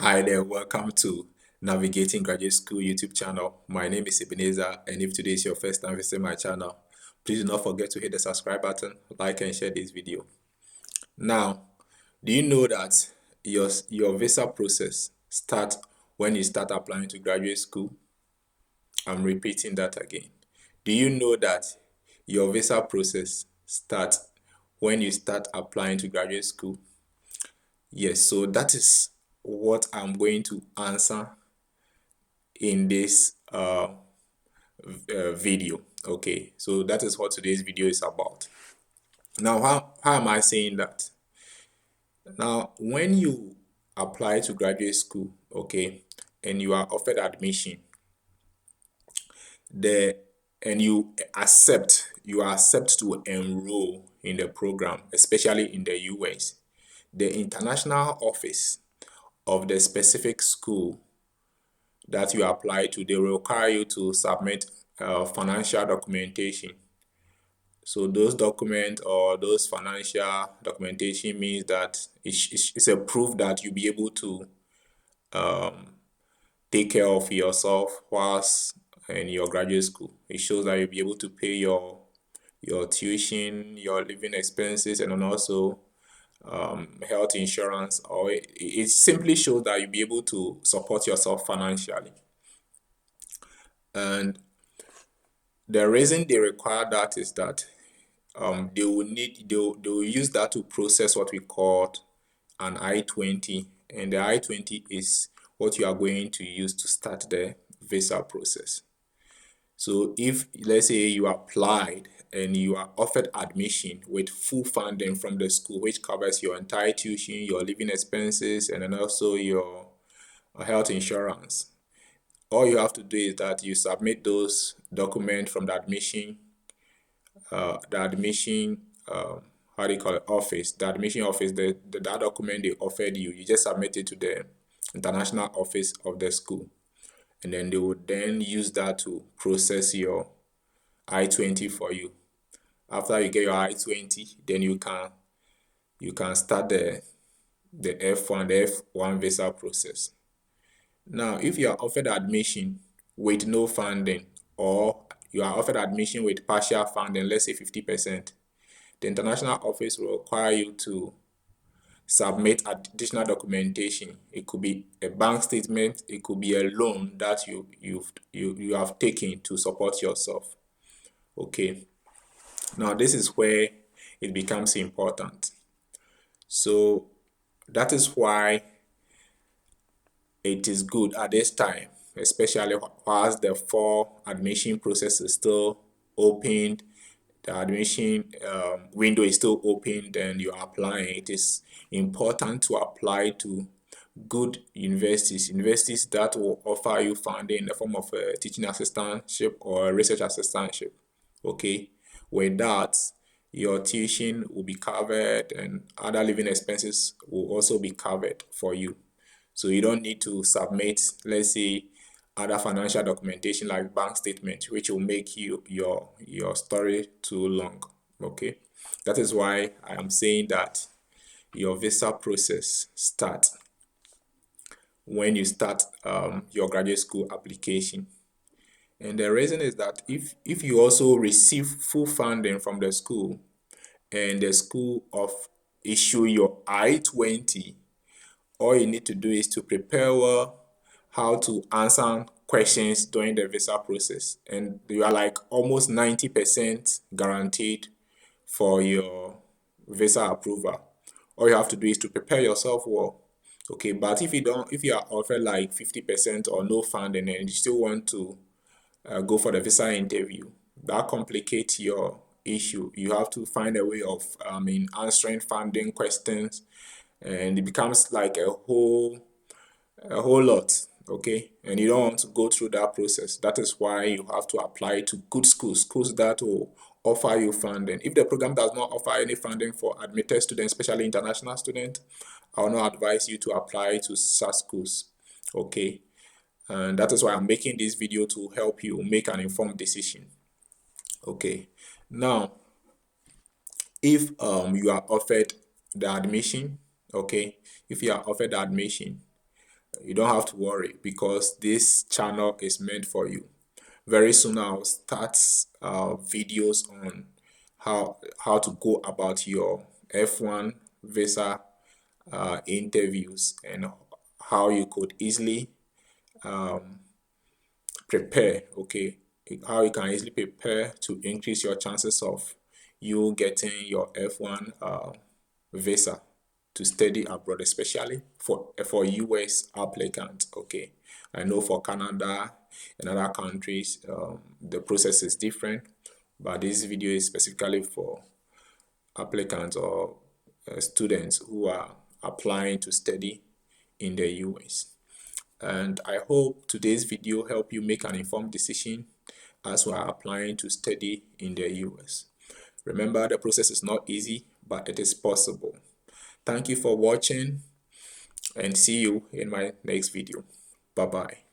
Hi there, welcome to Navigating Graduate School YouTube channel. My name is Ebenezer, and if today is your first time visiting my channel, please do not forget to hit the subscribe button, like and share this video. Now, do you know that your visa process starts when you start applying to graduate school? I'm repeating that again. Do you know that your visa process starts when you start applying to graduate school? Yes, so that is what I'm going to answer in this video. Okay, so that is what today's video is about. Now, how am I saying that? Now, when you apply to graduate school, okay, and you are offered admission, and you accept to enroll in the program, especially in the US, the international office of the specific school that you apply to, they require you to submit financial documentation. So those documents or those financial documentation means that it's a proof that you'll be able to take care of yourself whilst in your graduate school. It shows that you'll be able to pay your tuition, your living expenses, and then also health insurance, or it simply shows that you'll be able to support yourself financially. And the reason they require that is that they will use that to process what we call an I-20, and the I-20 is what you are going to use to start the visa process. So if, let's say, you applied and you are offered admission with full funding from the school, which covers your entire tuition, your living expenses, and then also your health insurance, all you have to do is that you submit those documents from the admission how do you call it, office, the admission office, that document they offered you, you just submit it to the international office of the school, and then they would then use that to process your I-20 for you. After you get your I-20, then you can start the F1 visa process. Now, if you are offered admission with no funding, or you are offered admission with partial funding, let's say 50%, the international office will require you to submit additional documentation. It could be a bank statement, it could be a loan that you have taken to support yourself. Okay, now this is where it becomes important. So that is why it is good at this time, especially whilst the fall admission process is still open, the admission window is still open, and you're applying. It is important to apply to good universities that will offer you funding in the form of a teaching assistantship or a research assistantship. Okay, with that, your tuition will be covered and other living expenses will also be covered for you. So you don't need to submit, let's say, other financial documentation like bank statement, which will make your story too long. Okay, that is why I am saying that your visa process starts when you start your graduate school application. And the reason is that if you also receive full funding from the school, and the school of issue your I-20, all you need to do is to prepare well how to answer questions during the visa process, and you are like almost 90% guaranteed for your visa approval. All you have to do is to prepare yourself well. Okay, but if you are offered like 50% or no funding and you still want to go for the visa interview, that complicates your issue. You have to find a way of answering funding questions, and it becomes like a whole lot. Okay, and you don't want to go through that process. That is why you have to apply to good schools that will offer you funding. If the program does not offer any funding for admitted students, especially international students, I will not advise you to apply to such schools. Okay, and that is why I'm making this video, to help you make an informed decision. Okay, now if you are offered the admission, okay, if you are offered the admission, you don't have to worry because this channel is meant for you. Very soon I'll start videos on how to go about your F1 visa interviews and how you could easily prepare, okay, how you can easily prepare to increase your chances of you getting your F1 visa to study abroad, especially for US applicants. Okay, I know for Canada and other countries the process is different, but this video is specifically for applicants or students who are applying to study in the US. And I hope today's video help you make an informed decision as you are applying to study in the US. Remember, the process is not easy, but it is possible. Thank you for watching and see you in my next video. Bye bye.